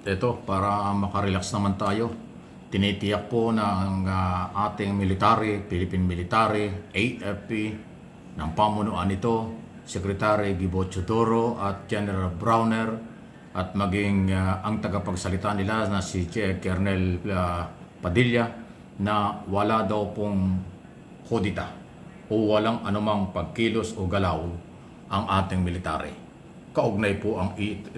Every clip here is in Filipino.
ito, para makarelax naman tayo, tinitiyak po ng ating military, Philippine Military, AFP, ng pamunuan nito, Secretary Gibo Chodoro at General Browner, at maging ang tagapagsalita nila na si Colonel Padilla, na wala daw pong hodita o walang anumang pagkilos o galaw ang ating military. Kaugnay po ang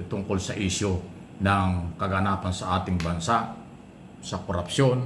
tungkol sa isyu ng kaganapan sa ating bansa, sa korupsyon,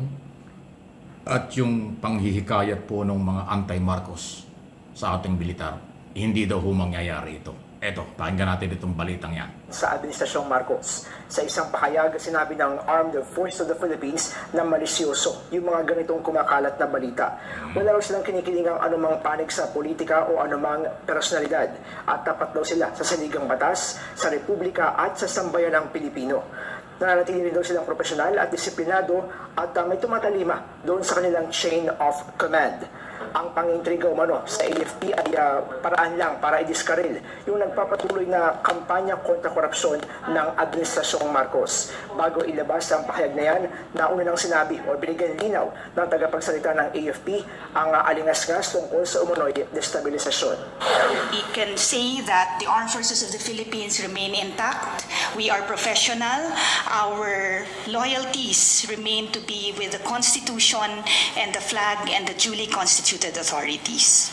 at yung panghihikayat po ng mga anti-Marcos sa ating militar. Hindi daw mangyayari ito. Eto, pakinggan natin itong balitang yan. Sa Administrasyong Marcos, sa isang pahayag, sinabi ng Armed Forces of the Philippines na malisyoso yung mga ganitong kumakalat na balita. Wala raw silang kinikilingang anumang panig sa politika o anumang personalidad, at tapat daw sila sa saligang batas, sa Republika at sa sambayan ng Pilipino. Nananatili rin daw silang profesional at disiplinado, at may tumatalima doon sa kanilang chain of command. Ang pangintriga umano sa AFP ay paraan lang para i-diskaril yung nagpapatuloy na kampanya kontra korupsyon ng Administrasyong Marcos. Bago ilabas ang pahayag na yan, nauna nang sinabi o binigyan linaw ng tagapagsalita ng AFP ang alingas-ngas tungkol sa umunoy destabilisasyon. We can say that the Armed Forces of the Philippines remain intact. We are professional. Our loyalties remain to be with the Constitution and the flag and the duly constituted authorities.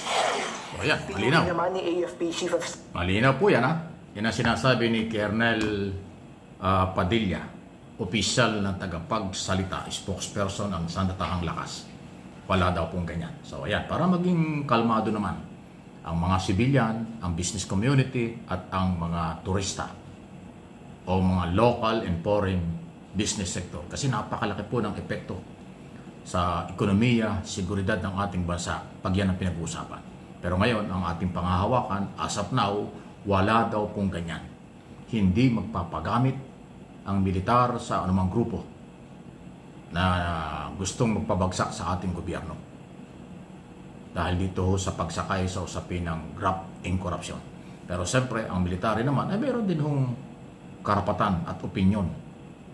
O yan, malinaw. Naman ni AFP Chief of... Malinaw po yan, ha? Yan ang sinasabi ni Colonel Padilla, opisyal ng tagapagsalita, spokesperson ng Sandatahang Lakas. Wala daw pong ganyan. So ayan, para maging kalmado naman ang mga sibilyan, ang business community, at ang mga turista o mga local and foreign business sector. Kasi napakalaki po ng epekto sa ekonomiya, seguridad ng ating bansa pag yan ang pinag-uusapan. Pero ngayon, ang ating pangahawakan, as of now, wala daw pong ganyan. Hindi magpapagamit ang militar sa anumang grupo na gustong magpabagsak sa ating gobyerno. Dahil dito sa pagsakay sa usapin ng graft in corruption. Pero siyempre, ang military naman ay meron din hong karapatan at opinyon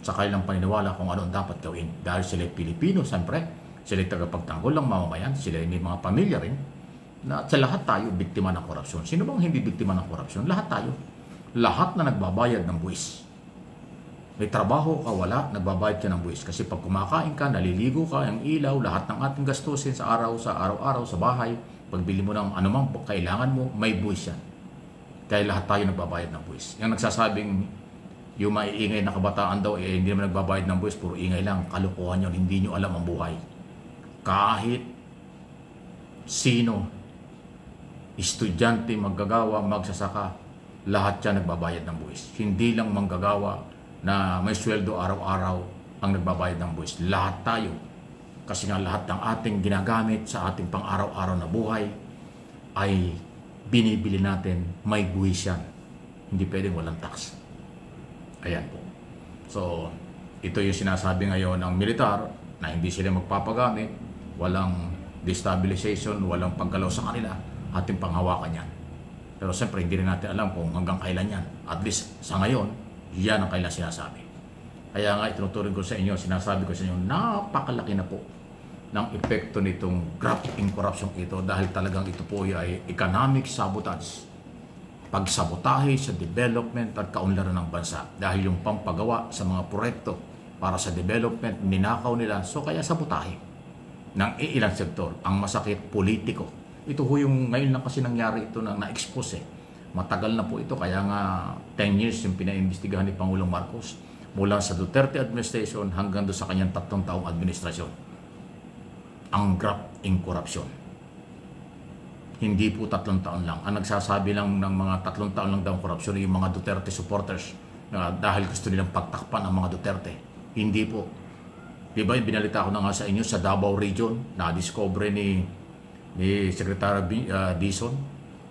sa kanilang paniniwala kung ano ang dapat gawin. Dahil sila Pilipino, siyempre, sila tagapagtanggol ng mamamayan, sila may mga pamilya rin, na sa lahat tayo biktima ng korupsyon. Sino bang hindi biktima ng korupsyon? Lahat tayo. Lahat na nagbabayad ng buwis. May trabaho ka, wala, nagbabayad ka ng buwis. Kasi pag kumakain ka, naliligo ka, ang ilaw, lahat ng ating gastusin sa araw-araw, sa bahay, pagbili mo ng anumang kailangan mo, may buwis yan. Kaya lahat tayo nagbabayad ng buwis. Yung nagsasabing yung maiingay na kabataan daw, hindi naman nagbabayad ng buwis, puro ingay lang, kalukuhan yun, hindi nyo alam ang buhay. Kahit sino, estudyante, maggagawa, magsasaka, lahat yan nagbabayad ng buwis. Hindi lang manggagawa na may sweldo araw-araw ang nagbabayad ng buwis. Lahat tayo. Kasi nga lahat ng ating ginagamit sa ating pang-araw-araw na buhay ay binibili natin, may buwis yan. Hindi pwedeng walang tax. Ayan po. So, ito yung sinasabi ngayon ng militar na hindi sila magpapagamit, walang destabilization, walang paggalaw sa kanila, ating panghawakan yan. Pero siyempre, hindi rin natin alam kung hanggang kailan yan. At least, sa ngayon, yan ang kailan sinasabi. Kaya nga, itinuturing ko sa inyo, sinasabi ko sa inyo, napakalaki na po ng epekto nitong graft in corruption ito dahil talagang ito po ay economic sabotage. Pagsabotahe sa development at kaunlaran ng bansa dahil yung pampagawa sa mga proyekto para sa development, ninakaw nila. So kaya sabotahe ng ilang sektor. Ang masakit, politiko. Ito ho yung ngayon lang kasi nangyari ito na na-expose eh. Matagal na po ito, kaya nga 10 years yung pinaimbestigahan ni Pangulong Marcos mula sa Duterte administration hanggang doon sa kanyang 3 taong administrasyon. Ang graft in corruption. Hindi po 3 taon lang. Ang nagsasabi lang ng mga 3 taon lang daw korupsyon yung mga Duterte supporters dahil gusto nilang pagtakpan ang mga Duterte. Hindi po. Diba yung binalita ko na nga sa inyo sa Davao Region, na-discover ni Secretary Dizon,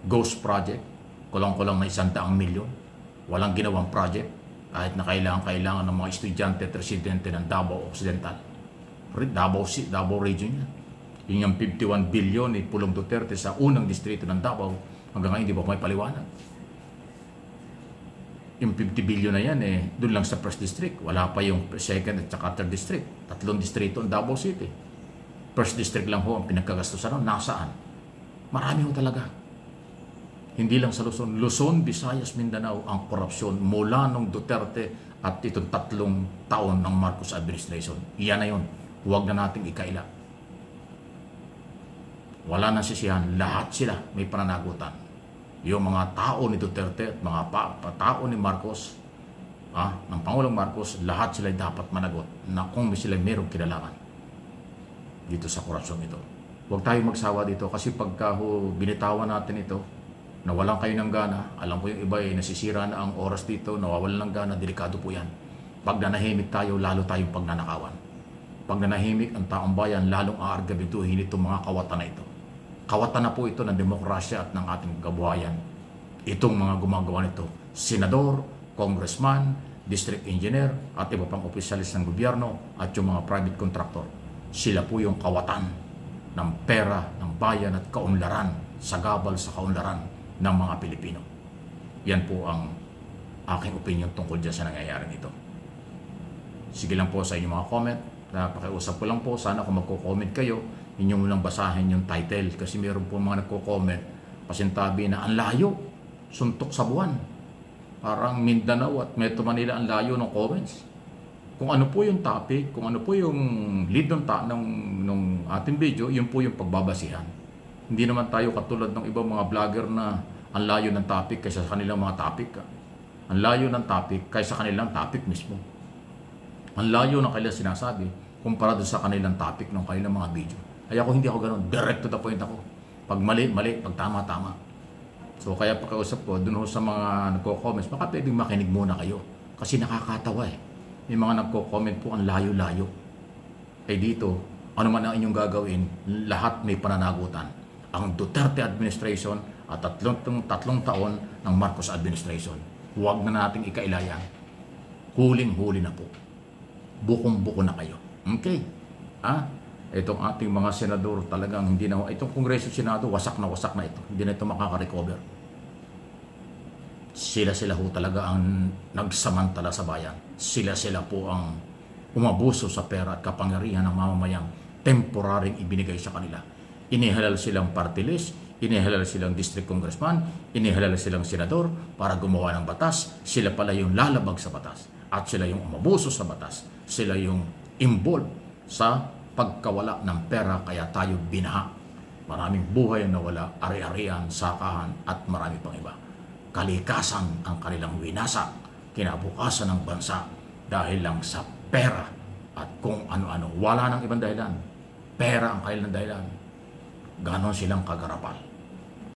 Ghost Project, kulang-kulang na 100 milyon. Walang ginawang project kahit na kailangan ng mga estudyante at residente ng Davao Occidental. Davao Region yan. Yung 51 billion ni Pulong Duterte sa unang distrito ng Davao, hanggang ngayon hindi ba may paliwanag? yung 50 billion na yan doon lang sa first district. Wala pa yung second at saka third district. 3 distrito ang Davao City. First district lang ho ang pinagkagastusan. Nasaan? Marami ho talaga. Hindi lang sa Luzon. Luzon, Visayas, Mindanao ang korupsyon mula nung Duterte at itong 3 taon ng Marcos administration. Iyan na yun. Huwag na nating ikaila. Wala na sisihan. Lahat sila may pananagutan. Yung mga tao ni Duterte at mga tao ni Marcos, ng Pangulong Marcos, lahat sila dapat managot na kung sila mayroong kinalaman dito sa korupsyon ito. Huwag tayo magsawa dito kasi pagka binitawan natin ito, nawalan kayo ng gana, alam ko yung iba nasisira na ang oras dito, nawawalan ng gana, delikado po yan. Pag nanahimik tayo, lalo tayong pagnanakawan. Pag nanahimik ang taong bayan, lalong aargabituhin itong mga kawatan na ito. Kawatan na po ito ng demokrasya at ng ating kabuhayan. Itong mga gumagawa nito, senador, congressman, district engineer, at iba pang opisyalis ng gobyerno at yung mga private contractor. Sila po yung kawatan ng pera, ng bayan at kaunlaran, sagabal sa kaunlaran ng mga Pilipino. Yan po ang aking opinion tungkol dyan sa nangyayari nito. Sige lang po sa inyong mga comment. Pakiusap ko lang po, sana kung magko-comment kayo, inyong lang basahin yung title kasi meron po mga nagko-comment pasintabi na ang layo, suntok sa buwan. Parang Mindanao at Metro Manila ang layo ng comments. Kung ano po yung topic, kung ano po yung lead ng ating video, yun po yung pagbabasihan. Hindi naman tayo katulad ng ibang mga vlogger na ang layo ng topic kaysa sa kanilang mga topic. Ang layo ng topic kaysa kanilang topic mismo. Ang layo ng kanilang sinasabi kumpara doon sa kanilang topic ng kanilang mga video. Kaya hindi ako ganun. Direct to the point ako. Pag mali, mali. Pag tama, tama. So kaya pakiusap ko, dun ho sa mga nagko-comments, baka pwedeng makinig muna kayo. Kasi nakakatawa May mga nagko-comment po ang layo-layo. Dito, ano man ang inyong gagawin, lahat may pananagutan. Ang Duterte administration at tatlong taon ng Marcos administration. Huwag na nating ikailayan. Huling-huli na po. Bukong-buko na kayo. Okay? Itong ating mga senador talagang hindi na, itong Kongreso Senado, wasak na ito. Hindi na ito makaka-recover. Sila ho talaga ang nagsamantala sa bayan. Sila po ang umabuso sa pera at kapangyarihan ng mamamayang temporaryong ibinigay sa kanila. Inihalal silang party list, inihalal silang district congressman, inihalal silang senador para gumawa ng batas. Sila pala yung lalabag sa batas at sila yung umabuso sa batas. Sila yung involved sa pagkawala ng pera kaya tayo binaha. Maraming buhay ang nawala, ari-arian, sakahan at marami pang iba. Kalikasan ang kanilang winasak, kinabukasan ng bansa dahil lang sa pera at kung ano-ano. Wala nang ibang dahilan. Pera ang kanilang dahilan. Ganon silang kagarapal.